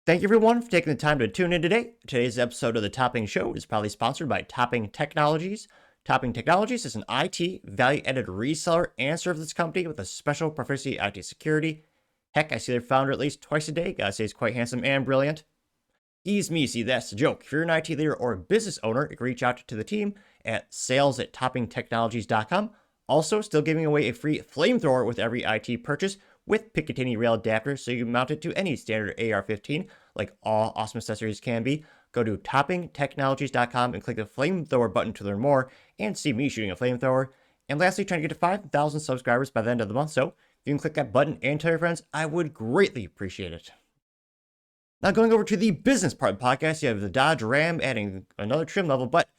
Thank you everyone for taking the time to tune in today. Today's episode of the Topping Show is proudly sponsored by Topping Technologies. Topping Technologies is an IT value-added reseller and services company with a special proficiency in IT security. Heck, I see their founder at least twice a day. Gotta say he's quite handsome and brilliant. Ease me, see that's the joke. If you're an IT leader or a business owner, you can reach out to the team at sales@toppingtechnologies.com. Also, still giving away a free flamethrower with every IT purchase with Picatinny rail adapter, so you can mount it to any standard AR-15, like all awesome accessories can be. Go to toppingtechnologies.com and click the flamethrower button to learn more and see me shooting a flamethrower. And lastly, trying to get to 5,000 subscribers by the end of the month, so if you can click that button and tell your friends, I would greatly appreciate it. Now going over to the business part of the podcast, you have the Dodge Ram adding another trim level, but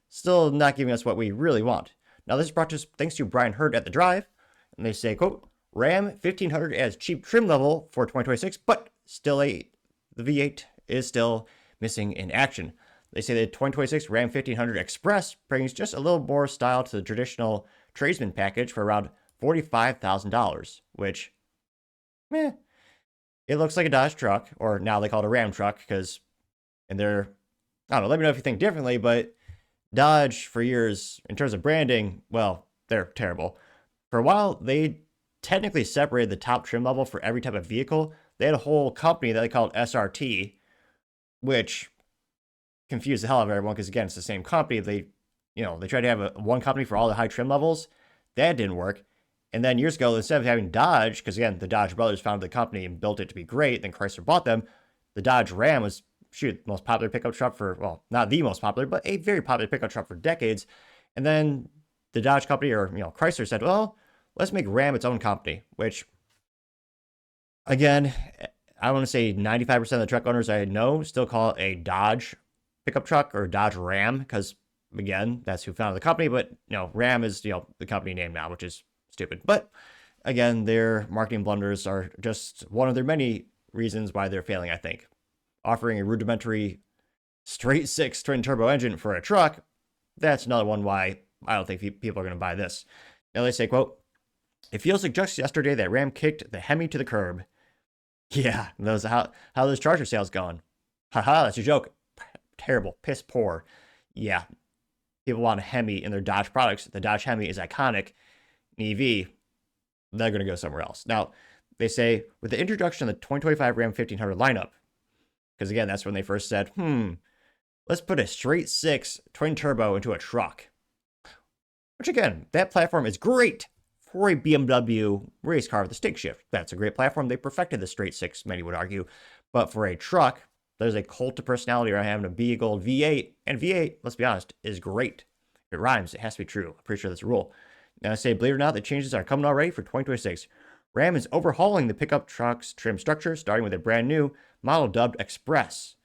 still not giving us what we really want. Now this is brought to us thanks to Brian Hurd at The Drive, and they say, quote, Ram 1500 as cheap trim level for 2026, but still the V8 is still missing in action. They say the 2026 Ram 1500 Express brings just a little more style to the traditional tradesman package for around $45,000, which, meh. It looks like a Dodge truck, or now they call it a Ram truck, because, and they're, I don't know, let me know if you think differently, but Dodge, for years, in terms of branding, well, they're terrible. For a while, they technically separated the top trim level for every type of vehicle. They had a whole company that they called SRT, which confused the hell out of everyone, because again, it's the same company. They tried to have one company for all the high trim levels. That didn't work. And then years ago, instead of having Dodge, because again, the Dodge brothers founded the company and built it to be great, then Chrysler bought them, the Dodge Ram was, the most popular pickup truck for, well, not the most popular, but a very popular pickup truck for decades. And then the Dodge company, or, Chrysler said, well, let's make Ram its own company, which, again, I want to say 95% of the truck owners I know still call it a Dodge pickup truck or Dodge Ram, because, again, that's who founded the company. But, Ram is, the company name now, which is stupid. But again, their marketing blunders are just one of their many reasons why they're failing, I think. Offering a rudimentary straight six twin turbo engine for a truck, that's another one why I don't think people are going to buy this. Now they say, quote, it feels like just yesterday that Ram kicked the Hemi to the curb. Yeah, how those Charger sales going? Haha, that's a joke. Terrible, piss poor. Yeah, people want a Hemi in their Dodge products. The Dodge Hemi is iconic. EV, they're going to go somewhere else. Now, they say, with the introduction of the 2025 Ram 1500 lineup, because again, that's when they first said, let's put a straight six twin turbo into a truck. Which again, that platform is great for a BMW race car with a stick shift. That's a great platform. They perfected the straight six, many would argue. But for a truck, there's a cult of personality around having a big old V8. And V8, let's be honest, is great. It rhymes. It has to be true. I'm pretty sure that's a rule. Now I say, believe it or not, the changes are coming already for 2026. Ram is overhauling the pickup truck's trim structure, starting with a brand new model dubbed Express.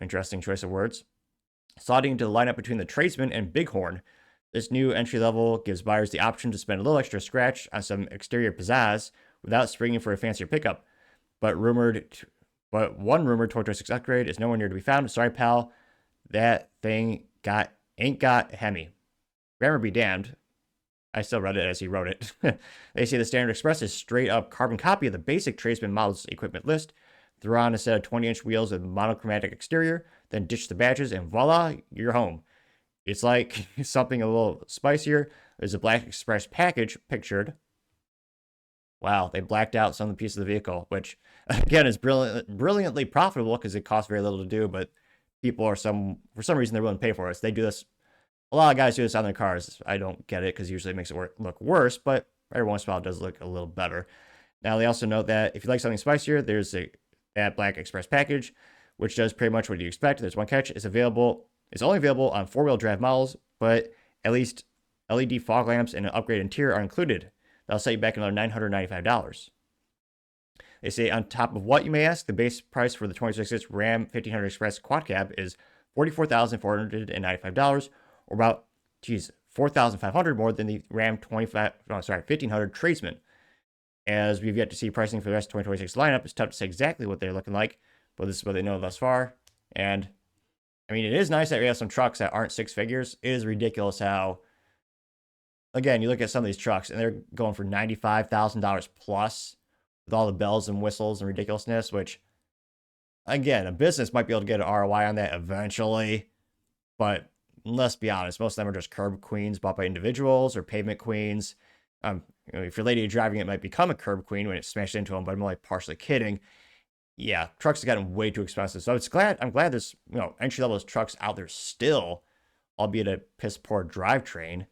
Interesting choice of words. Slotting into the lineup between the Tradesman and Bighorn, this new entry level gives buyers the option to spend a little extra scratch on some exterior pizzazz without springing for a fancier pickup. But one rumored 2026 upgrade is nowhere near to be found. Sorry, pal, that thing ain't got a Hemi. Grammar be damned. I still read it as he wrote it. They say the Standard Express is straight up carbon copy of the basic Tradesman model's equipment list. Throw on a set of 20-inch wheels with monochromatic exterior, then ditch the badges, and voila, you're home. It's like something a little spicier. There's a Black Express package pictured. Wow, they blacked out some of the pieces of the vehicle, which, again, is brilliantly profitable because it costs very little to do, but people are for some reason, they're willing to pay for it. So they do this. A lot of guys do this on their cars. I don't get it because usually it makes it look worse, but every once in a while it does look a little better. Now, they also note that if you like something spicier, there's that Black Express package, which does pretty much what you expect. There's one catch. It's only available on four-wheel drive models, but at least LED fog lamps and an upgraded interior are included. That'll set you back another $995. They say, on top of what, you may ask, the base price for the 2026 Ram 1500 Express Quad Cab is $44,495, or about, $4,500 more than the Ram 1500 Tradesman. As we've yet to see pricing for the rest of 2026 lineup, it's tough to say exactly what they're looking like, but this is what they know thus far. And I mean, it is nice that we have some trucks that aren't six figures. It is ridiculous how, again, you look at some of these trucks and they're going for $95,000 plus with all the bells and whistles and ridiculousness, which Again, a business might be able to get an ROI on that eventually, but let's be honest, most of them are just curb queens bought by individuals or pavement queens. If your lady driving it might become a curb queen when it smashed into them, but I'm only partially kidding. Yeah, trucks have gotten way too expensive. So I'm glad there's entry level trucks out there still, albeit a piss poor drivetrain.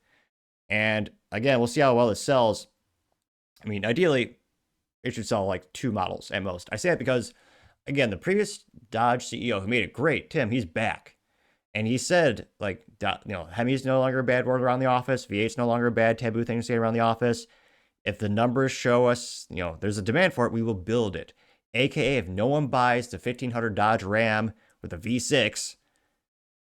And again, we'll see how well it sells. I mean, ideally, it should sell like 2 models at most. I say that because, again, the previous Dodge CEO who made it great, Tim, he's back. And he said, like, Hemi's no longer a bad word around the office. V8's no longer a bad taboo thing to say around the office. If the numbers show us, there's a demand for it, we will build it. AKA, if no one buys the 1500 Dodge Ram with a V6,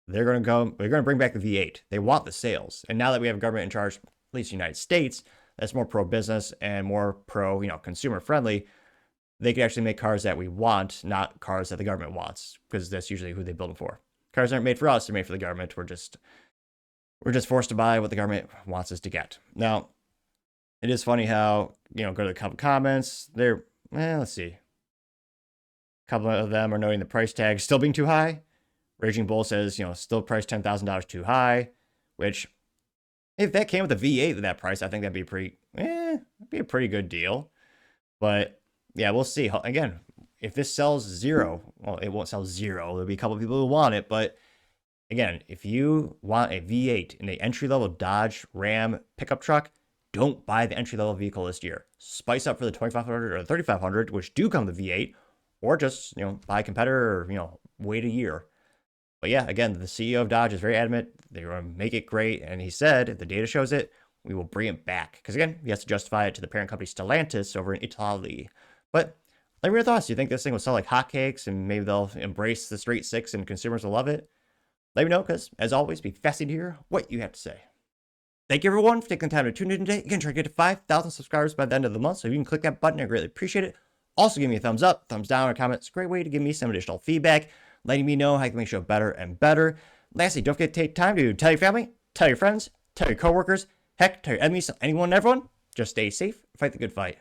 they're going to bring back the V8. They want the sales. And now that we have government in charge, at least the United States, that's more pro-business and more consumer friendly, they can actually make cars that we want, not cars that the government wants, because that's usually who they build them for. Cars aren't made for us, they're made for the government. We're just forced to buy what the government wants us to get. Now, it is funny how, go to the couple comments, let's see. A couple of them are noting the price tag still being too high. Raging Bull says, still priced $10,000 too high, which if that came with a V8 at that price, I think that'd be a pretty good deal. But yeah, we'll see. Again, if this sells 0, well, it won't sell 0. There'll be a couple of people who want it. But again, if you want a V8 in the entry-level Dodge Ram pickup truck, don't buy the entry-level vehicle this year. Spice up for the 2500 or the 3500, which do come with V8, or just, buy a competitor or, wait a year. But yeah, again, the CEO of Dodge is very adamant. They're going to make it great. And he said, if the data shows it, we will bring it back. Because again, he has to justify it to the parent company Stellantis over in Italy. But let me know your thoughts. Do you think this thing will sell like hotcakes and maybe they'll embrace the straight 6 and consumers will love it? Let me know, because as always, be fascinated to hear what you have to say. Thank you, everyone, for taking the time to tune in today. Again, try to get to 5,000 subscribers by the end of the month. So if you can click that button, I greatly appreciate it. Also, give me a thumbs up, thumbs down, or comment. It's a great way to give me some additional feedback, letting me know how I can make the show better and better. Lastly, don't forget to take time to tell your family, tell your friends, tell your coworkers, heck, tell your enemies, anyone and everyone. Just stay safe, fight the good fight.